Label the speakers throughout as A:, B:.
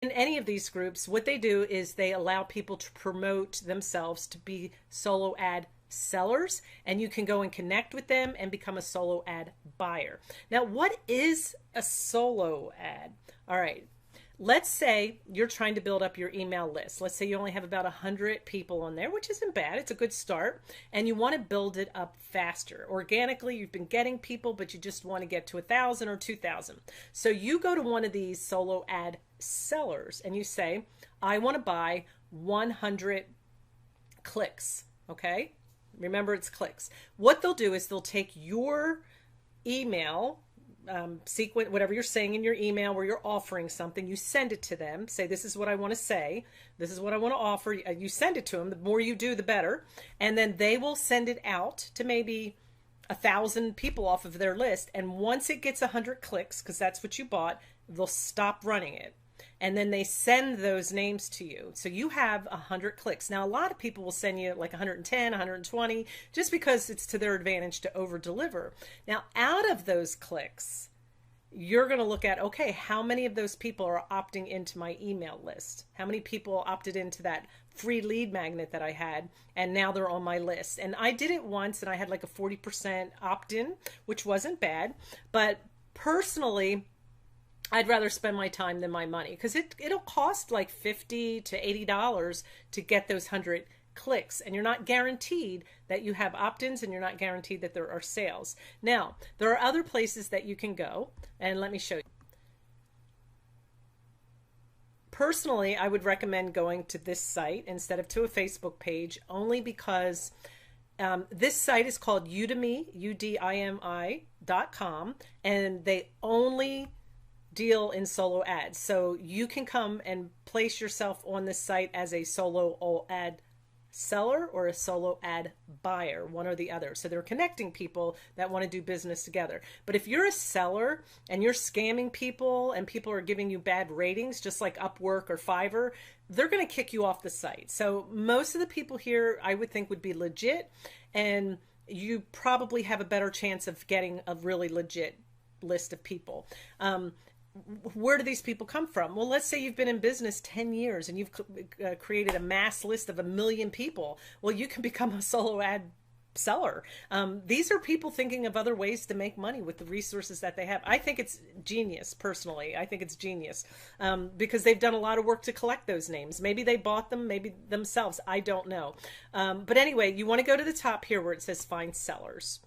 A: in any of these groups, what they do is they allow people to promote themselves to be solo ad sellers, and you can go and connect with them and become a solo ad buyer. Now, what is a solo ad? All right. Let's say you're trying to build up your email list. Let's say you only have about 100 people on there, which isn't bad. It's a good start. And you want to build it up faster. Organically, you've been getting people, but you just want to get to 1,000 or 2,000. So you go to one of these solo ad sellers and you say, I want to buy 100 clicks. Okay? Remember, it's clicks. What they'll do is they'll take your email sequence, whatever you're saying in your email where you're offering something, you send it to them, say, this is what I want to say, this is what I want to offer. You send it to them. The more you do, the better. And then they will send it out to maybe 1,000 people off of their list. And once it gets 100 clicks, because that's what you bought, they'll stop running it. And then they send those names to you. So you have 100 clicks. Now, a lot of people will send you like 110, 120, just because it's to their advantage to over deliver. Now, out of those clicks, you're going to look at, okay, how many of those people are opting into my email list? How many people opted into that free lead magnet that I had, and now they're on my list? And I did it once, and I had like a 40% opt-in, which wasn't bad. But personally, I'd rather spend my time than my money, because it'll cost like $50 to $80 to get those 100 clicks, and you're not guaranteed that you have opt-ins, and you're not guaranteed that there are sales. Now, there are other places that you can go, and let me show you. Personally, I would recommend going to this site instead of to a Facebook page, only because this site is called Udimi, UDIMI.com, and they only deal in solo ads. So you can come and place yourself on this site as a solo ad seller or a solo ad buyer, one or the other. So they're connecting people that want to do business together. But if you're a seller and you're scamming people and people are giving you bad ratings, just like Upwork or Fiverr, they're going to kick you off the site. So most of the people here, I would think, would be legit, and you probably have a better chance of getting a really legit list of people. Where do these people come from? Well, let's say you've been in business 10 years and you've created a mass list of 1 million people. Well, you can become a solo ad seller. These are people thinking of other ways to make money with the resources that they have. I think it's genius, personally. I think it's genius because they've done a lot of work to collect those names. Maybe they bought them, maybe themselves. I don't know. But anyway, you want to go to the top here where it says find sellers.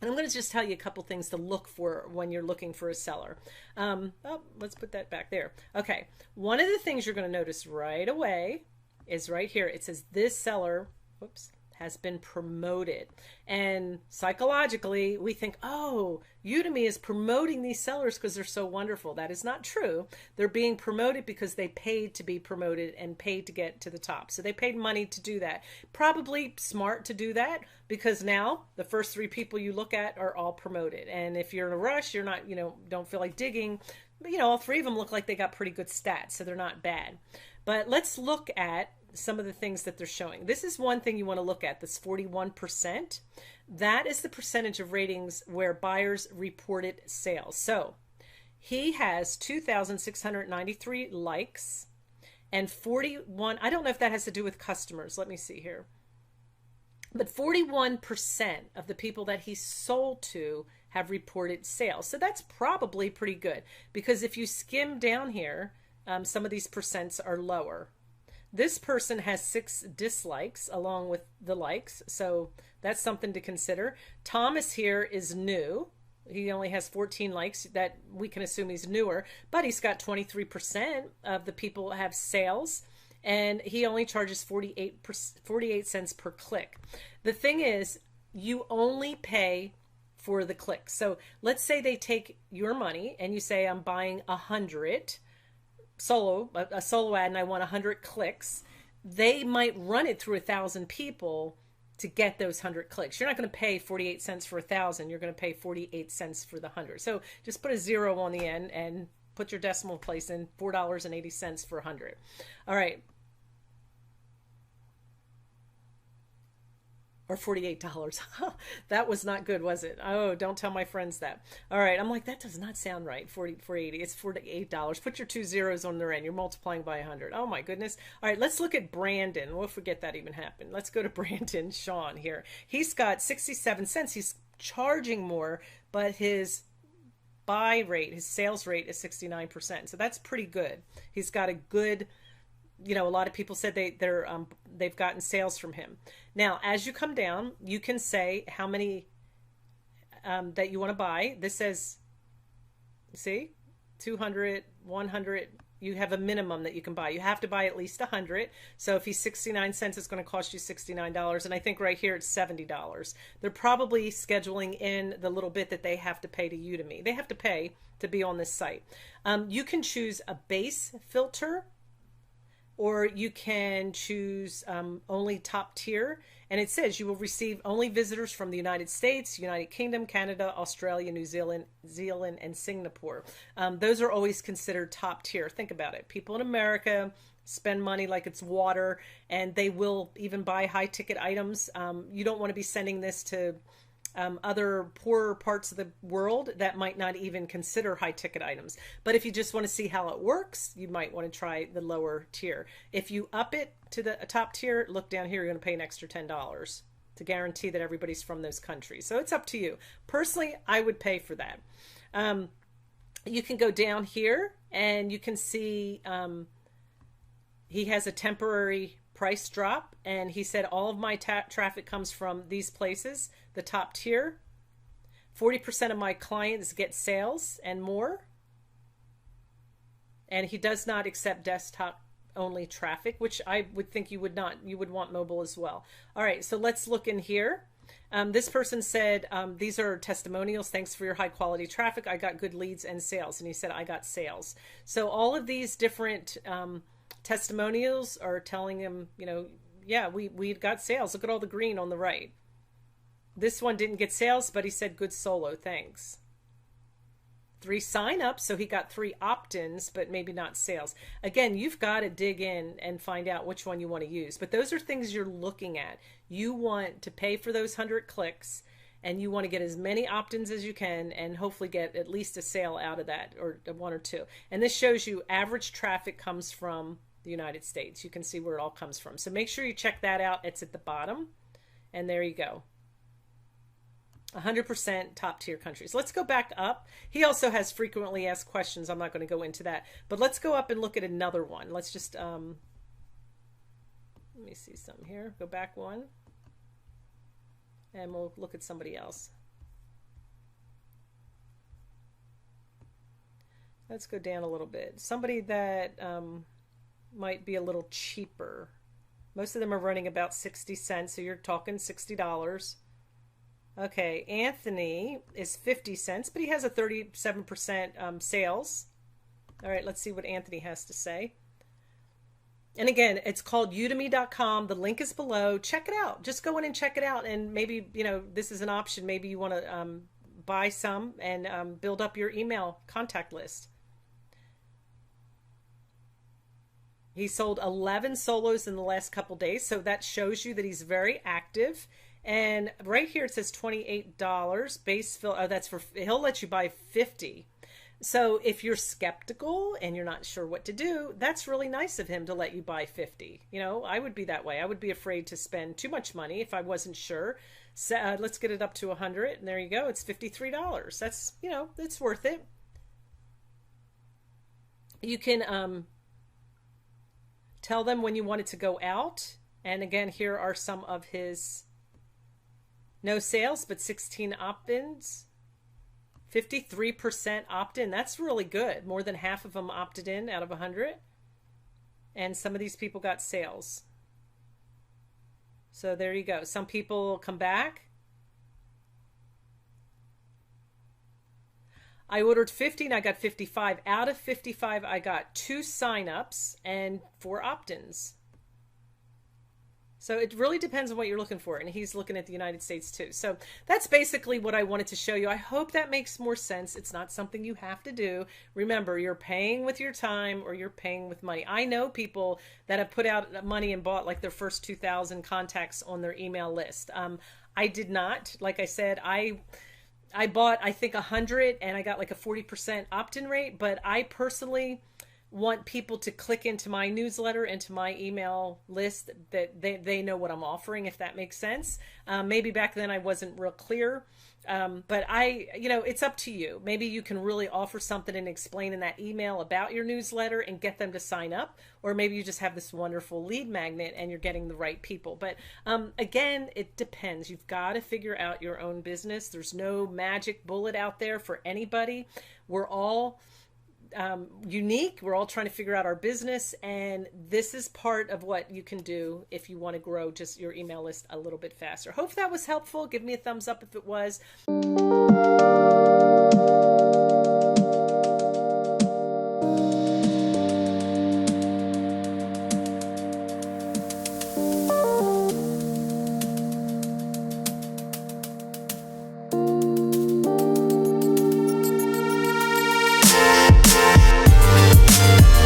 A: And I'm going to just tell you a couple things to look for when you're looking for a seller. Let's put that back there. Okay. One of the things you're going to notice right away is right here. It says this seller, whoops, has been promoted. And psychologically, we think, oh, Udemy is promoting these sellers because they're so wonderful. That is not true. They're being promoted because they paid to be promoted and paid to get to the top. So they paid money to do that. Probably smart to do that, because now the first 3 people you look at are all promoted. And if you're in a rush, you're not, don't feel like digging, but all 3 of them look like they got pretty good stats, so they're not bad. But let's look at some of the things that they're showing. This is one thing you want to look at, this 41%. That is the percentage of ratings where buyers reported sales. So he has 2,693 likes and 41, I don't know if that has to do with customers. Let me see here. But 41% of the people that he sold to have reported sales. So that's probably pretty good, because if you skim down here, some of these percents are lower. This person has 6 dislikes along with the likes, so that's something to consider. Thomas here is new. He only has 14 likes. That we can assume he's newer, but he's got 23% of the people have sales, and he only charges 48 cents per click. The thing is, you only pay for the clicks. So let's say they take your money and you say, I'm buying 100 a solo ad and I want 100 clicks. They might run it through 1,000 people to get those 100 clicks. You're not going to pay 48 cents for 1,000. You're going to pay 48 cents for the 100. So just put a 0 on the end and put your decimal place in, $4.80 for 100. All right. or $48. That was not good, was it? Oh, don't tell my friends that. All right, I'm like, that does not sound right. 480. It's $48. Put your two zeros on their end. You're multiplying by 100. Oh my goodness. All right, let's look at Brandon. We'll forget that even happened. Let's go to Brandon Sean here. He's got 67 cents. He's charging more, but his buy rate, his sales rate is 69%. So that's pretty good. He's got a good, a lot of people said they've gotten sales from him. Now, as you come down, you can say how many that you want to buy. This says, see, 200, 100. You have a minimum that you can buy. You have to buy at least 100. So if he's 69 cents, it's going to cost you $69. And I think right here it's $70. They're probably scheduling in the little bit that they have to pay to Udimi. They have to pay to be on this site. You can choose a base filter, or you can choose only top tier. And it says you will receive only visitors from the United States, United Kingdom, Canada, Australia, New Zealand, and Singapore. Those are always considered top tier. Think about it. People in America spend money like it's water, and they will even buy high ticket items. You don't want to be sending this to other poorer parts of the world that might not even consider high ticket items. But if you just want to see how it works, you might want to try the lower tier. If you up it to the top tier, look down here, you're going to pay an extra $10 to guarantee that everybody's from those countries. So it's up to you. Personally, I would pay for that. You can go down here and you can see he has a temporary price drop, and he said all of my traffic comes from these places, the top tier. 40% of my clients get sales and more, and he does not accept desktop only traffic, which I would think you would not. You would want mobile as well. All right, so let's look in here. This person said, these are testimonials. Thanks for your high quality traffic. I got good leads and sales. And he said, I got sales. So all of these different testimonials are telling him, yeah, we got sales. Look at all the green on the right. This one didn't get sales, but he said good solo, thanks. 3 sign-ups, so he got 3 opt-ins, but maybe not sales. Again, you've got to dig in and find out which one you want to use. But those are things you're looking at. You want to pay for those 100 clicks, and you want to get as many opt-ins as you can and hopefully get at least a sale out of that, or 1 or 2. And this shows you average traffic comes from the United States. You can see where it all comes from. So make sure you check that out. It's at the bottom. And there you go. 100% top tier countries. Let's go back up. He also has frequently asked questions. I'm not going to go into that. But let's go up and look at another one. Let's just, let me see something here. Go back one. And we'll look at somebody else. Let's go down a little bit. Somebody that might be a little cheaper. Most of them are running about 60 cents, so you're talking $60. Okay, Anthony is 50 cents, but he has a 37% sales. All right, let's see what Anthony has to say. And again, it's called udemy.com. The link is below. Check it out. Just go in and check it out. And maybe, this is an option. Maybe you want to buy some and build up your email contact list. He sold 11 solos in the last couple days, so that shows you that he's very active. And right here it says $28 base fill. Oh, that's for, he'll let you buy 50. So if you're skeptical and you're not sure what to do, that's really nice of him to let you buy 50. I would be that way. I would be afraid to spend too much money if I wasn't sure. So let's get it up to 100, and there you go. It's $53. That's, it's worth it. You can tell them when you want it to go out. And again, here are some of his no sales, but 16 opt-ins. 53% opt-in. That's really good. More than half of them opted in out of 100. And some of these people got sales. So there you go. Some people come back. I ordered 50 and I got 55. Out of 55, I got 2 sign-ups and 4 opt-ins. So it really depends on what you're looking for. And he's looking at the United States too. So that's basically what I wanted to show you. I hope that makes more sense. It's not something you have to do. Remember, you're paying with your time or you're paying with money. I know people that have put out money and bought like their first 2,000 contacts on their email list. I did not. Like I said, I bought, I think, 100 and I got like a 40% opt-in rate. But I personally want people to click into my newsletter, into my email list, that they know what I'm offering, if that makes sense. Maybe back then I wasn't real clear. But it's up to you. Maybe you can really offer something and explain in that email about your newsletter and get them to sign up. Or maybe you just have this wonderful lead magnet and you're getting the right people. But again, it depends. You've got to figure out your own business. There's no magic bullet out there for anybody. We're all unique. We're all trying to figure out our business, and this is part of what you can do if you want to grow just your email list a little bit faster. Hope that was helpful. Give me a thumbs up if it was.